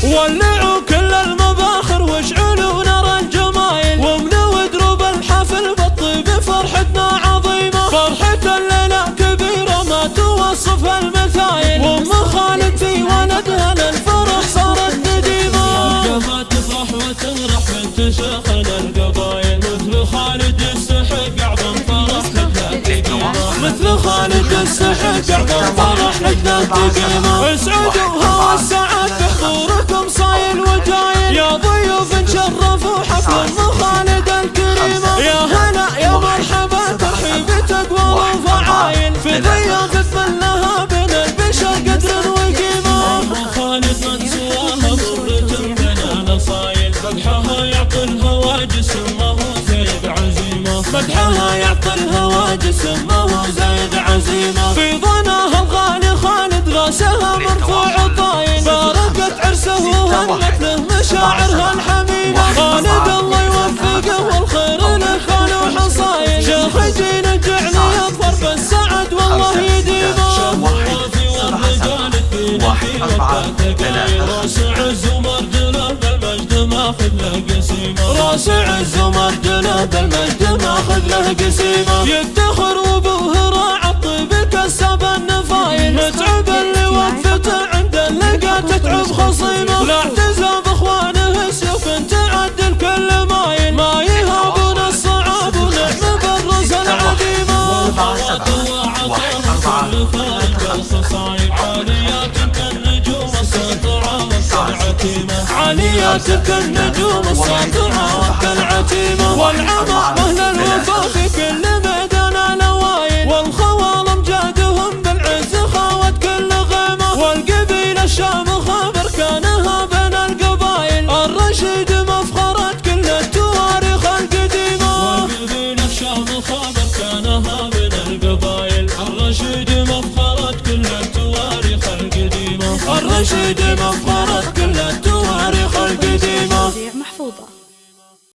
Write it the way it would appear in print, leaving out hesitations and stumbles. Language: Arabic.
ولعوا كل المباخر واشعلوا نار الجمايل، واملوا دروب الحفل بالطيب فرحتنا عظيمة. فرحة الليلة كبيرة ما توصف المثايل، وام خالد في ولدها للفرح صارت نديمة. الجماعة تفرح وتنرح بنت شيخنا القبايل، مثل خالد يستحق اعظم فرح لجنة تقيمة. مثل خالد يستحق اعظم فرح لجنة تقيمة. اسعدوا هوى السعد بحضوركم صايل وجايل، يا ضيوف شرفوا حفل ام خالد الكريمة. يا هلا يا مرحبا ترحيب تقوى وفعايل، في ضيافة من لها بين البشر قدر وقيمة. ام خالد من سواها ضرة بين نصايل، مدحها يعطي الهواجس ما هو زايد عزيمة. مدحها يعطي الهواجس ما هو زايد عزيمة. في ظناها الغالي خالد راسها مرفوع طايل، باركت عرسه وهنت له مشاعرها الحميمة. خالد الله يوفقه والخير له خال وحصايل، شيخ جيل جعله يظفر بالسعد والله يديمه. الوافي والرجال الدين في وقته تقايل، راس عز ومرجله بالمجد ماخذ له قسيمة. راس عز ومرجله بالمجد ماخذ له قسيمة. يفتخر وابوه راعى الطيب كسب النفايل، متعب اللي وقفته عند اللقا تتعب خصيمة. لا اعتزى باخوانه سيوف تعدل كل مايل، ما يهابون الصعاب ونعم بالرز العديمة. والحارات وعطاها كل فارق الخصايل، عاليات كالنجوم الساطعة والكالعتيمة. عاليات كالنجوم الساطعة والكالعتيمة. والعظام اهل الوفا في كل ميدان نوايل، والخوال امجادهم بالعز خاوت كل غيمة. والقبيلة الشامخة بركانها بين القبايل، الرشيد مفخرة كل التواريخ القديمة. والقبيلة الشامخة بركانها بين القبايل، الرشيد مفخرة كل التواريخ القديمة. الرشيد مفخرة كل التواريخ القديمة. محفوظة.